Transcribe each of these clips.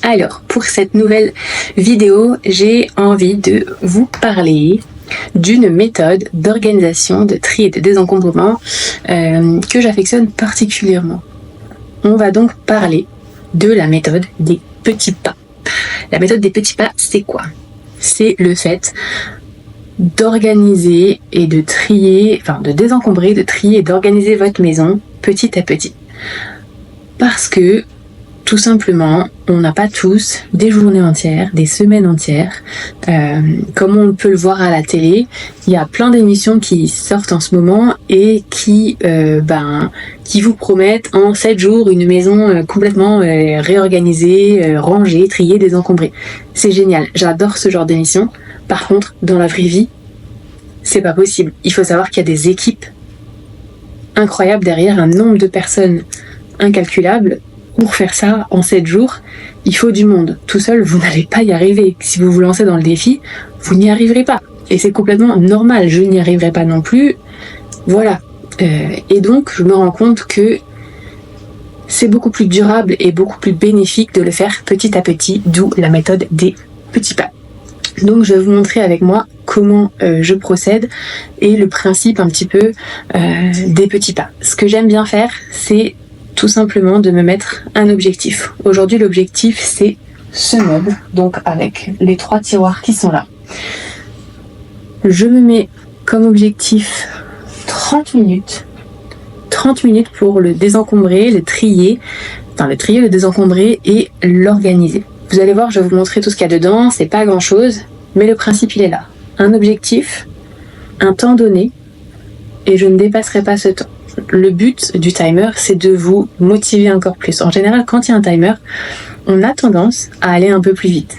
Alors, pour cette nouvelle vidéo, j'ai envie de vous parler d'une méthode d'organisation, de tri et de désencombrement que j'affectionne particulièrement. On va donc parler de la méthode des petits pas. La méthode des petits pas, c'est quoi? C'est le fait d'organiser et de trier, enfin de désencombrer, de trier et d'organiser votre maison petit à petit. Parce que tout simplement, on n'a pas tous des journées entières, des semaines entières. Comme on peut le voir à la télé, il y a plein d'émissions qui sortent en ce moment et qui vous promettent en 7 jours une maison complètement réorganisée, rangée, triée, désencombrée. C'est génial, j'adore ce genre d'émission. Par contre, dans la vraie vie, c'est pas possible. Il faut savoir qu'il y a des équipes incroyables derrière, un nombre de personnes incalculable. Pour faire ça en 7 jours, il faut du monde. Tout seul, vous n'allez pas y arriver. Si vous vous lancez dans le défi, vous n'y arriverez pas. Et c'est complètement normal, je n'y arriverai pas non plus. Voilà. Et donc, je me rends compte que c'est beaucoup plus durable et beaucoup plus bénéfique de le faire petit à petit, d'où la méthode des petits pas. Donc, je vais vous montrer avec moi comment je procède et le principe un petit peu des petits pas. Ce que j'aime bien faire, c'est tout simplement de me mettre un objectif. Aujourd'hui, l'objectif, c'est ce meuble, donc avec les 3 tiroirs qui sont là. Je me mets comme objectif 30 minutes. 30 minutes pour le désencombrer, le trier, le désencombrer et l'organiser. Vous allez voir, je vais vous montrer tout ce qu'il y a dedans, c'est pas grand chose, mais le principe, il est là. Un objectif, un temps donné, et je ne dépasserai pas ce temps. Le but du timer, c'est de vous motiver encore plus. En général, quand il y a un timer, on a tendance à aller un peu plus vite.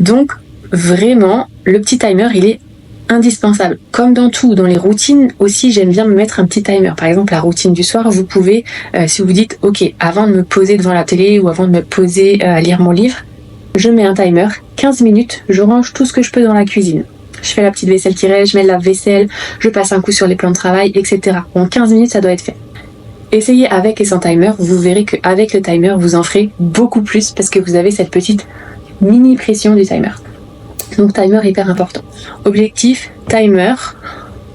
Donc, vraiment, le petit timer, il est indispensable. Comme dans tout, dans les routines aussi, j'aime bien me mettre un petit timer. Par exemple, la routine du soir, vous pouvez, si vous dites, ok, avant de me poser devant la télé ou avant de me poser à lire mon livre, je mets un timer, 15 minutes, je range tout ce que je peux dans la cuisine. Je fais la petite vaisselle qui reste, je mets le lave-vaisselle, je passe un coup sur les plans de travail, etc. En 15 minutes, ça doit être fait. Essayez avec et sans timer, vous verrez qu'avec le timer, vous en ferez beaucoup plus parce que vous avez cette petite mini pression du timer. Donc timer hyper important. Objectif, timer.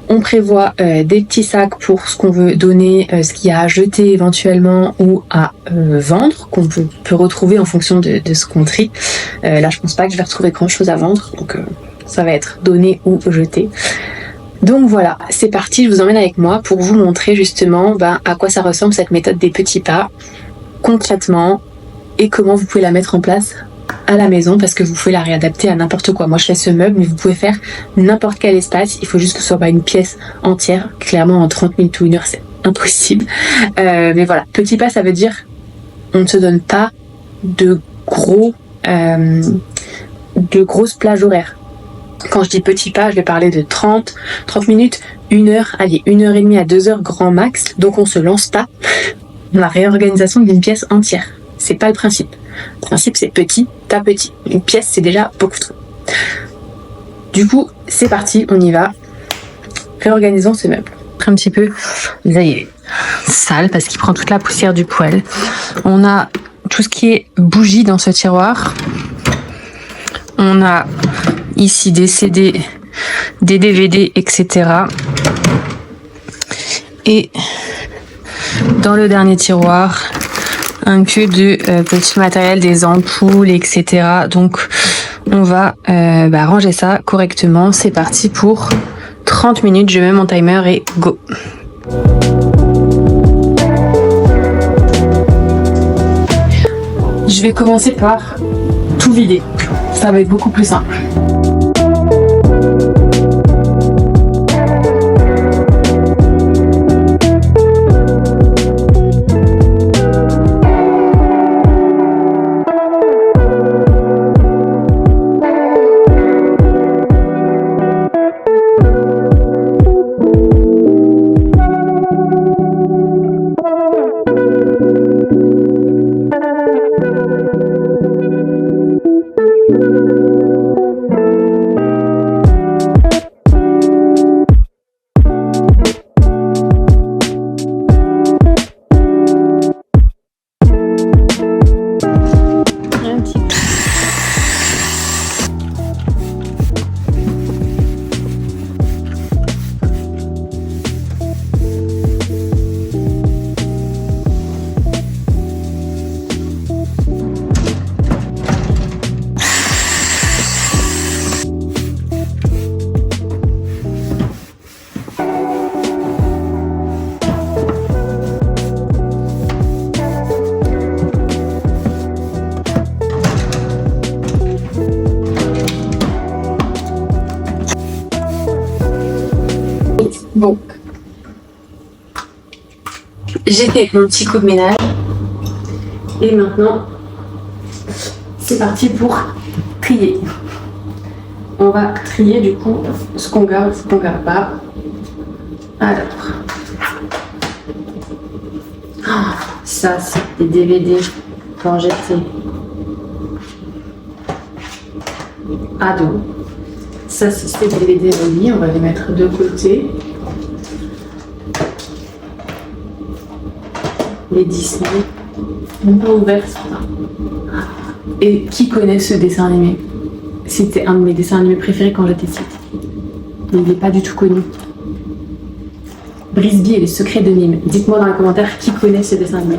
On prévoit des petits sacs pour ce qu'on veut donner, ce qu'il y a à jeter éventuellement ou à vendre, qu'on peut retrouver en fonction de ce qu'on trie. Là, je pense pas que je vais retrouver grand chose à vendre, donc ça va être donné ou jeté. Donc voilà, c'est parti, je vous emmène avec moi pour vous montrer justement à quoi ça ressemble cette méthode des petits pas, concrètement, et comment vous pouvez la mettre en place à la maison, parce que vous pouvez la réadapter à n'importe quoi. Moi je fais ce meuble, mais vous pouvez faire n'importe quel espace, il faut juste que ce soit pas une pièce entière, clairement en 30 minutes ou 1 heure c'est impossible. Mais voilà, petit pas, ça veut dire on ne se donne pas de grosses plages horaires. Quand je dis petit pas, je vais parler de 30 minutes, 1 heure, allez, 1 heure et demie à 2 heures grand max. Donc on se lance pas dans la réorganisation d'une pièce entière. C'est pas le principe. Le principe, c'est petit à petit. Une pièce, c'est déjà beaucoup trop. Du coup, c'est parti, on y va. Réorganisons ce meuble. Un petit peu, là, il est sale parce qu'il prend toute la poussière du poêle. On a tout ce qui est bougie dans ce tiroir. On a ici des CD, des DVD, etc. Et dans le dernier tiroir, un peu de petit matériel, des ampoules, etc. Donc on va ranger ça correctement. C'est parti pour 30 minutes. Je mets mon timer et go. Je vais commencer par tout vider. Ça va être beaucoup plus simple. Bon, j'ai fait mon petit coup de ménage et maintenant c'est parti pour trier. On va trier du coup ce qu'on garde, ce qu'on garde pas. Alors, ça c'est des DVD quand j'étais ado. Ça c'est des DVD remis, on va les mettre de côté. Les Disney, même pas ouvert ça. Et qui connaît ce dessin animé? C'était un de mes dessins animés préférés quand j'étais petite. Il n'est pas du tout connu. Brisby et les secrets de Nîmes. Dites-moi dans les commentaires qui connaît ce dessin animé.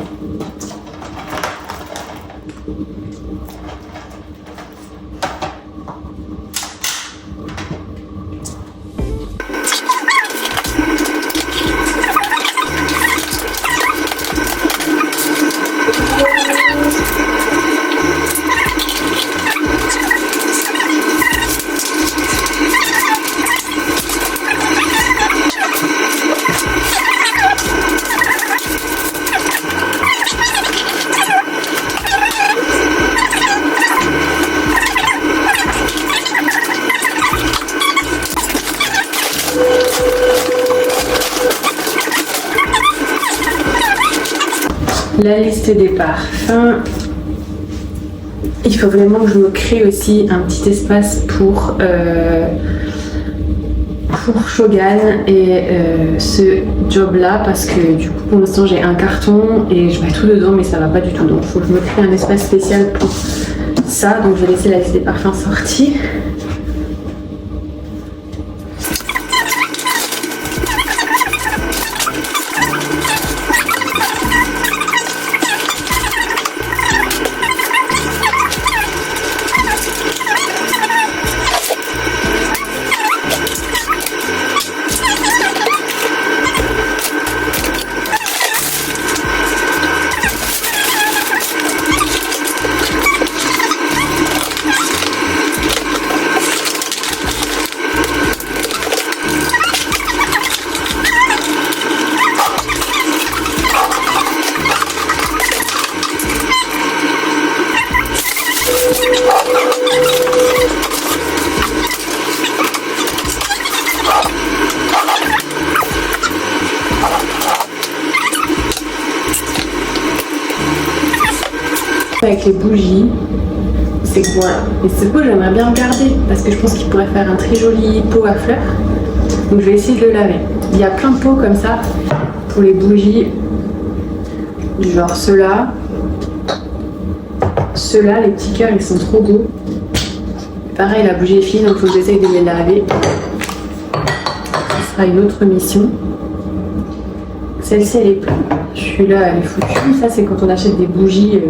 La liste des parfums. Il faut vraiment que je me crée aussi un petit espace pour Shogun et ce job là, parce que du coup pour l'instant j'ai un carton et je mets tout dedans mais ça va pas du tout, donc il faut que je me crée un espace spécial pour ça. Donc je vais laisser la liste des parfums sortie. Avec les bougies, c'est que voilà. Et ce pot, j'aimerais bien le garder parce que je pense qu'il pourrait faire un très joli pot à fleurs. Donc je vais essayer de le laver. Il y a plein de pots comme ça pour les bougies, genre ceux-là. Ceux-là, les petits cœurs, ils sont trop beaux. Pareil, la bougie est fine, donc il faut que j'essaye de les laver. Ce sera une autre mission. Celle-ci, elle est pleine. Celui-là, elle est foutue. Ça, c'est quand on achète des bougies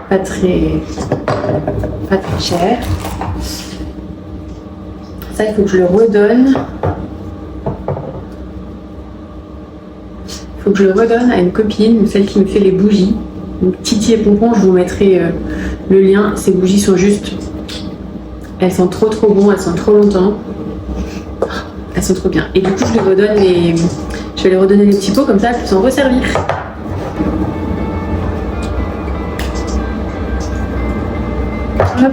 pas très cher. Ça, il faut que je le redonne. Il faut que je le redonne à une copine, celle qui me fait les bougies. Donc Titi et Pompon, je vous mettrai le lien. Ces bougies sont juste... Elles sont trop bon, elles sont trop longtemps. Elles sont trop bien. Et du coup, je vais les redonner les petits pots, comme ça, elles peuvent s'en resservir. Hop.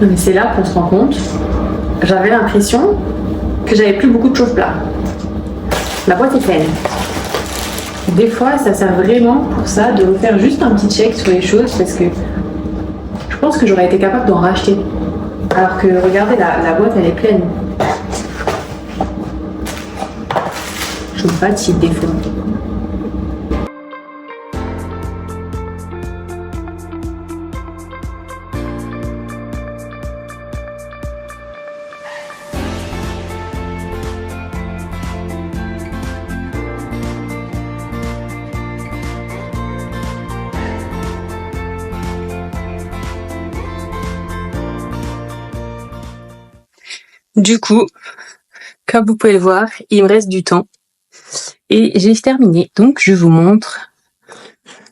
Mais c'est là qu'on se rend compte. J'avais l'impression que j'avais plus beaucoup de choses là. La boîte est pleine. Des fois, ça sert vraiment pour ça, de refaire juste un petit check sur les choses, parce que je pense que j'aurais été capable d'en racheter. Alors que regardez, la boîte elle est pleine. je ne veux pas de défaut. Du coup, comme vous pouvez le voir, il me reste du temps et j'ai terminé. Donc, je vous montre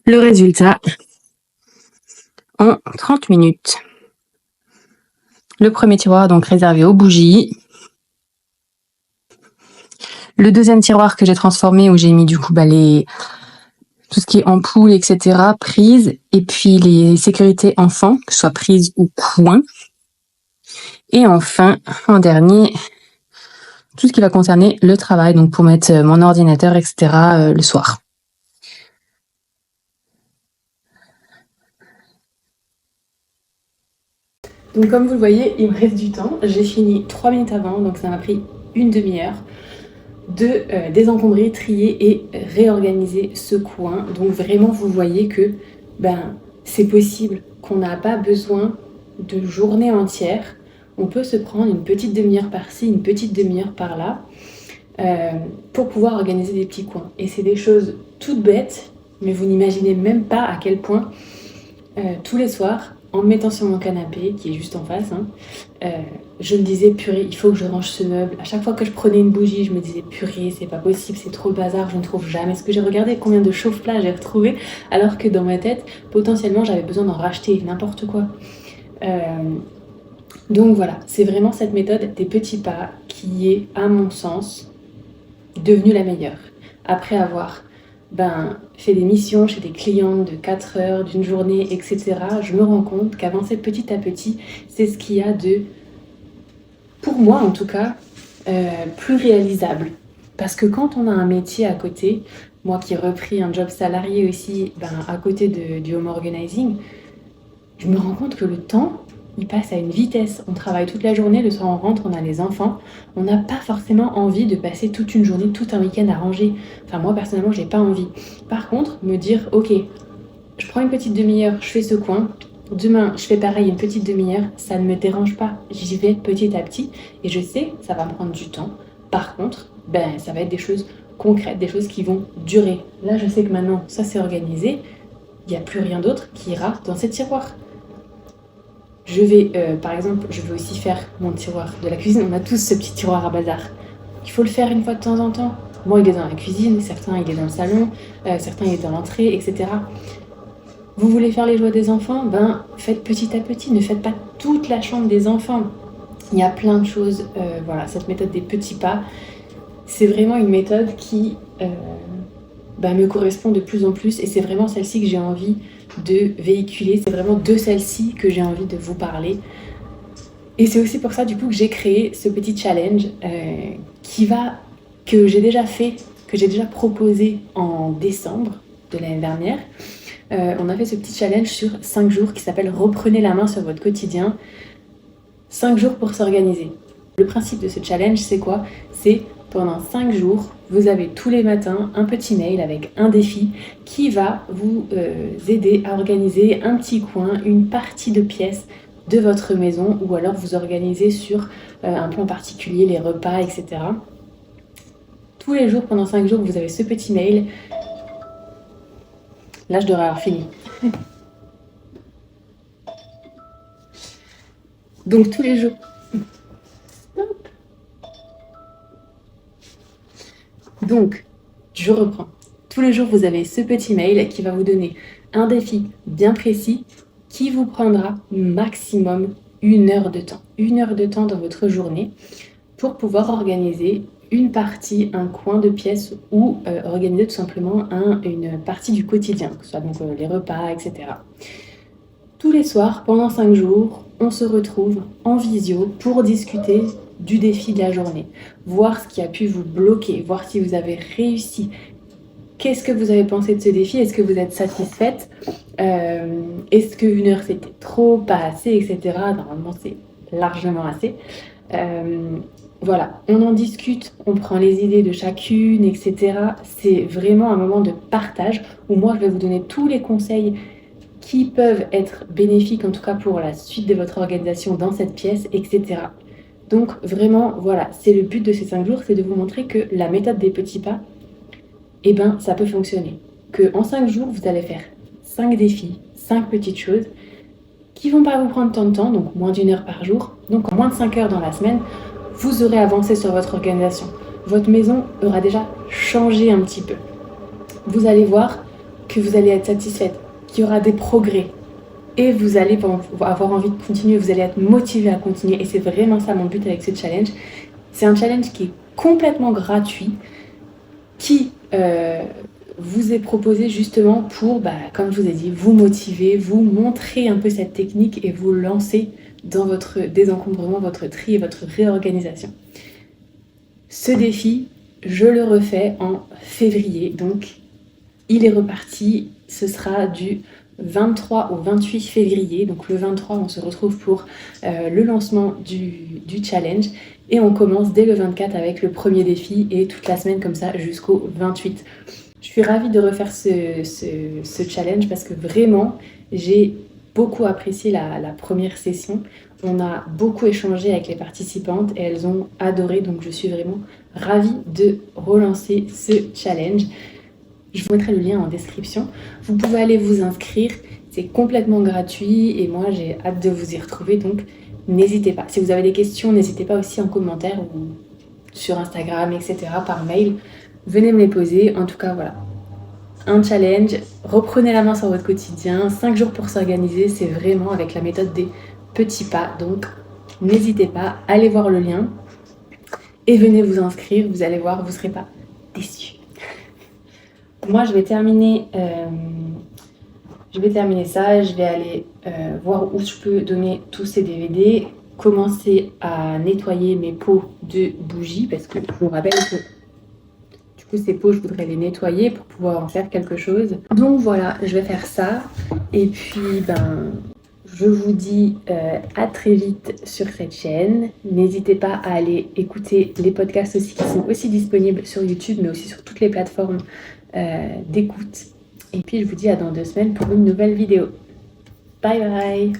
le résultat en 30 minutes. Le premier tiroir, donc réservé aux bougies. Le deuxième tiroir que j'ai transformé, où j'ai mis du coup tout ce qui est ampoule, etc., prises, et puis les sécurités enfants, que ce soit prises ou coins. Et enfin, en dernier, tout ce qui va concerner le travail, donc pour mettre mon ordinateur, etc., le soir. Donc comme vous le voyez, il me reste du temps. J'ai fini 3 minutes avant, donc ça m'a pris une demi-heure de désencombrer, trier et réorganiser ce coin. Donc vraiment, vous voyez que c'est possible, qu'on n'a pas besoin de journée entière. On peut se prendre une petite demi-heure par-ci, une petite demi-heure par-là, pour pouvoir organiser des petits coins. Et c'est des choses toutes bêtes, mais vous n'imaginez même pas à quel point tous les soirs, en me mettant sur mon canapé, qui est juste en face, je me disais purée, il faut que je range ce meuble. À chaque fois que je prenais une bougie, je me disais purée, c'est pas possible, c'est trop le bazar, je ne trouve jamais ce que j'ai regardé, combien de chauffe-plats j'ai retrouvé, alors que dans ma tête, potentiellement, j'avais besoin d'en racheter n'importe quoi. Donc voilà, c'est vraiment cette méthode des petits pas qui est, à mon sens, devenue la meilleure. Après avoir fait des missions chez des clientes de 4 heures, d'une journée, etc., je me rends compte qu'avancer petit à petit, c'est ce qu'il y a de, pour moi en tout cas, plus réalisable. Parce que quand on a un métier à côté, moi qui ai repris un job salarié aussi à côté du home organizing, je me rends compte que le temps, il passe à une vitesse. On travaille toute la journée, le soir on rentre, on a les enfants. On n'a pas forcément envie de passer toute une journée, tout un week-end à ranger. Enfin moi personnellement, j'ai pas envie. Par contre, me dire, ok, je prends une petite demi-heure, je fais ce coin. Demain, je fais pareil, une petite demi-heure, ça ne me dérange pas. J'y vais petit à petit et je sais, ça va me prendre du temps. Par contre, ça va être des choses concrètes, des choses qui vont durer. Là, je sais que maintenant, ça c'est organisé. Il n'y a plus rien d'autre qui ira dans ces tiroirs. Je vais, par exemple, je vais aussi faire mon tiroir de la cuisine. On a tous ce petit tiroir à bazar. Il faut le faire une fois de temps en temps. Moi, il est dans la cuisine, certains, il est dans le salon, certains, il est dans l'entrée, etc. Vous voulez faire les joies des enfants ? Faites petit à petit. Ne faites pas toute la chambre des enfants. Il y a plein de choses. Voilà, cette méthode des petits pas, c'est vraiment une méthode qui me correspond de plus en plus. Et c'est vraiment celle-ci que j'ai envie de véhiculer. C'est vraiment de celle-ci que j'ai envie de vous parler. Et c'est aussi pour ça du coup que j'ai créé ce petit challenge que j'ai déjà fait, que j'ai déjà proposé en décembre de l'année dernière. On a fait ce petit challenge sur 5 jours qui s'appelle « Reprenez la main sur votre quotidien ». 5 jours pour s'organiser. Le principe de ce challenge, c'est quoi ? C'est pendant 5 jours, vous avez tous les matins un petit mail avec un défi qui va vous aider à organiser un petit coin, une partie de pièce de votre maison, ou alors vous organisez sur un plan particulier, les repas, etc. Tous les jours, pendant 5 jours, vous avez ce petit mail. Là, je devrais avoir fini. Donc tous les jours... Donc, je reprends. Tous les jours, vous avez ce petit mail qui va vous donner un défi bien précis qui vous prendra maximum 1 heure de temps. 1 heure de temps dans votre journée pour pouvoir organiser une partie, un coin de pièce ou organiser tout simplement une partie du quotidien, que ce soit donc les repas, etc. Tous les soirs, pendant 5 jours, on se retrouve en visio pour discuter du défi de la journée, voir ce qui a pu vous bloquer, voir si vous avez réussi. Qu'est-ce que vous avez pensé de ce défi ? Est-ce que vous êtes satisfaite ? Est-ce que 1 heure c'était trop, pas assez, etc. Normalement c'est largement assez. Voilà, on en discute, on prend les idées de chacune, etc. C'est vraiment un moment de partage où moi je vais vous donner tous les conseils qui peuvent être bénéfiques, en tout cas pour la suite de votre organisation dans cette pièce, etc. Donc vraiment, voilà, c'est le but de ces 5 jours, c'est de vous montrer que la méthode des petits pas, eh ben, ça peut fonctionner. Qu'en 5 jours, vous allez faire 5 défis, 5 petites choses qui vont pas vous prendre tant de temps, donc moins d'1 heure par jour. Donc en moins de 5 heures dans la semaine, vous aurez avancé sur votre organisation. Votre maison aura déjà changé un petit peu. Vous allez voir que vous allez être satisfaite, qu'il y aura des progrès. Et vous allez avoir envie de continuer, vous allez être motivé à continuer. Et c'est vraiment ça mon but avec ce challenge. C'est un challenge qui est complètement gratuit, qui vous est proposé justement pour, comme je vous ai dit, vous motiver, vous montrer un peu cette technique et vous lancer dans votre désencombrement, votre tri et votre réorganisation. Ce défi, je le refais en février, donc il est reparti, ce sera du 23 au 28 février, donc le 23 on se retrouve pour le lancement du challenge et on commence dès le 24 avec le premier défi et toute la semaine comme ça jusqu'au 28. Je suis ravie de refaire ce challenge parce que vraiment j'ai beaucoup apprécié la première session. On a beaucoup échangé avec les participantes et elles ont adoré, donc je suis vraiment ravie de relancer ce challenge. Je vous mettrai le lien en description. Vous pouvez aller vous inscrire, c'est complètement gratuit et moi j'ai hâte de vous y retrouver, donc n'hésitez pas. Si vous avez des questions, n'hésitez pas aussi en commentaire ou sur Instagram, etc., par mail. Venez me les poser. En tout cas, voilà. Un challenge, reprenez la main sur votre quotidien. 5 jours pour s'organiser, c'est vraiment avec la méthode des petits pas. Donc, n'hésitez pas, allez voir le lien et venez vous inscrire. Vous allez voir, vous ne serez pas déçus. Moi, je vais terminer ça. Je vais aller voir où je peux donner tous ces DVD. Commencer à nettoyer mes pots de bougies parce que je vous rappelle que du coup ces pots je voudrais les nettoyer pour pouvoir en faire quelque chose. Donc voilà, je vais faire ça et puis je vous dis à très vite sur cette chaîne. N'hésitez pas à aller écouter les podcasts aussi qui sont aussi disponibles sur YouTube mais aussi sur toutes les plateformes d'écoute. Et puis je vous dis à dans 2 semaines pour une nouvelle vidéo. Bye bye.